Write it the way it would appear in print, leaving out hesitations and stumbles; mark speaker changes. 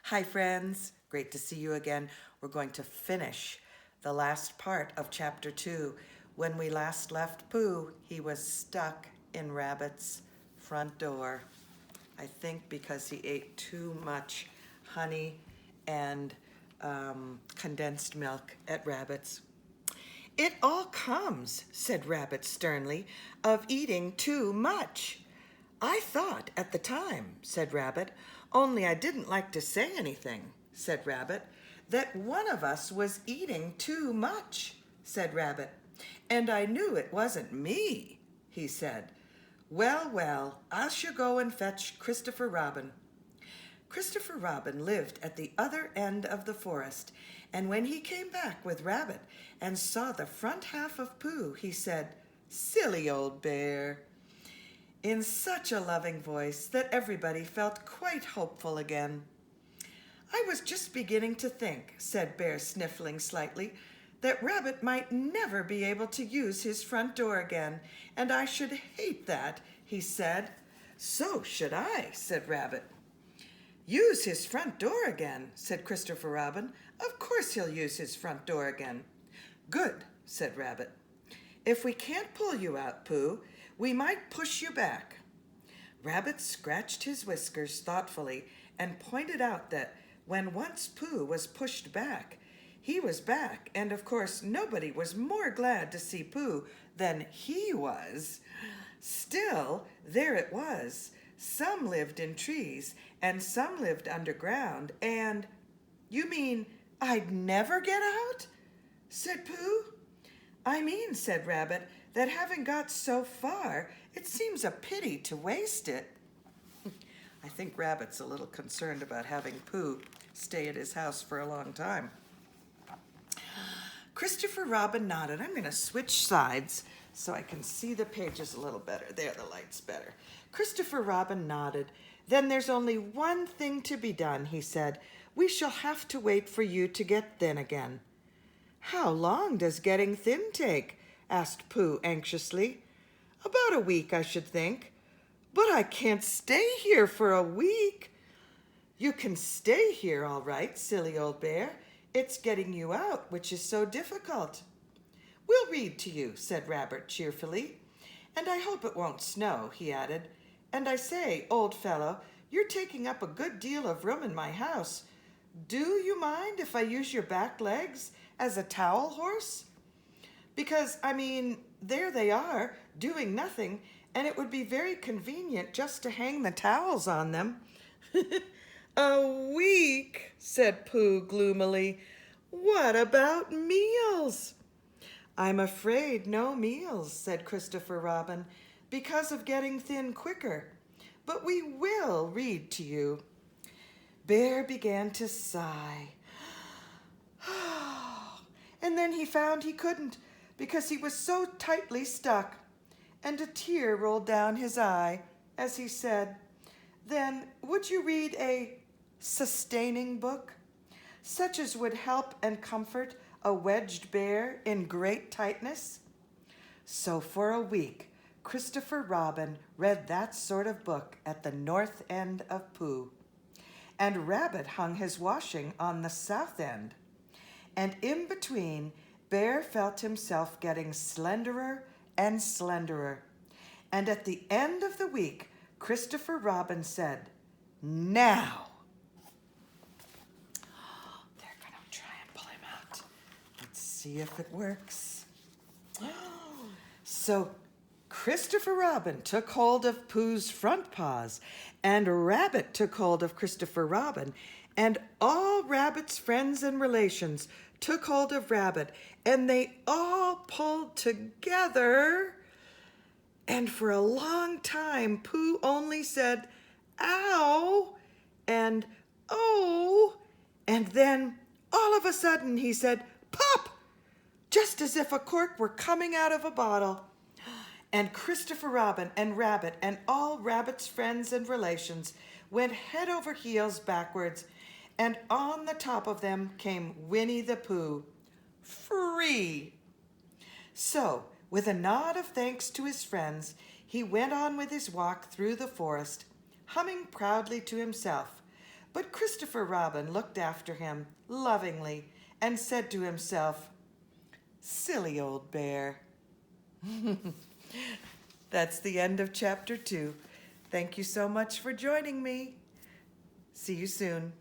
Speaker 1: Hi, friends. Great to see you again. We're going to finish the last part of chapter 2. When we last left Pooh, he was stuck in Rabbit's front door. I think because he ate too much honey and condensed milk at Rabbit's. "It all comes," said Rabbit sternly, "of eating too much." "I thought at the time," said Rabbit, "only I didn't like to say anything," said Rabbit. "That one of us was eating too much," said Rabbit. "And I knew it wasn't me," he said. "Well, well, I shall go and fetch Christopher Robin." Christopher Robin lived at the other end of the forest, and when he came back with Rabbit and saw the front half of Pooh, he said, "Silly old bear," in such a loving voice that everybody felt quite hopeful again. "I was just beginning to think," said Bear, sniffling slightly, "that Rabbit might never be able to use his front door again, and I should hate that," he said. "So should I," said Rabbit. "Use his front door again," said Christopher Robin. "Of course he'll use his front door again." "Good," said Rabbit. "If we can't pull you out, Pooh, we might push you back." Rabbit scratched his whiskers thoughtfully and pointed out that when once Pooh was pushed back, he was back, and of course nobody was more glad to see Pooh than he was. Still, there it was. Some lived in trees, and some lived underground, and— "You mean I'd never get out?" said Pooh. "I mean," said Rabbit, "that having got so far, it seems a pity to waste it." I think Rabbit's a little concerned about having Pooh stay at his house for a long time. Christopher Robin nodded. I'm going to switch sides so I can see the pages a little better. There, the light's better. Christopher Robin nodded. "Then there's only one thing to be done," he said. "We shall have to wait for you to get thin again." "How long does getting thin take?" asked Pooh anxiously. "About a week, I should think." "But I can't stay here for a week." "You can stay here all right, silly old bear. It's getting you out which is so difficult." "We'll read to you," said Rabbit cheerfully. "And I hope it won't snow," he added. "And I say, old fellow, you're taking up a good deal of room in my house. Do you mind if I use your back legs as a towel horse? Because, I mean, there they are, doing nothing, and it would be very convenient just to hang the towels on them." "A week," said Pooh gloomily. "What about meals?" "I'm afraid no meals," said Christopher Robin, "because of getting thin quicker. But we will read to you." Bear began to sigh. And then he found he couldn't, because he was so tightly stuck. And a tear rolled down his eye as he said, "Then would you read a sustaining book, such as would help and comfort a wedged bear in great tightness?" So for a week, Christopher Robin read that sort of book at the north end of Pooh, and Rabbit hung his washing on the south end. And in between, Bear felt himself getting slenderer and slenderer. And at the end of the week, Christopher Robin said, "Now." They're going to try and pull him out. Let's see if it works. So Christopher Robin took hold of Pooh's front paws, and Rabbit took hold of Christopher Robin, and all Rabbit's friends and relations took hold of Rabbit, and they all pulled together. And for a long time, Pooh only said, "Ow," and "Oh," and then all of a sudden he said, "Pop," just as if a cork were coming out of a bottle. And Christopher Robin and Rabbit and all Rabbit's friends and relations went head over heels backwards, and on the top of them came Winnie the Pooh, free. So, with a nod of thanks to his friends, he went on with his walk through the forest, humming proudly to himself, But Christopher Robin looked after him lovingly and said to himself, "Silly old bear." That's the end of chapter 2. Thank you so much for joining me. See you soon.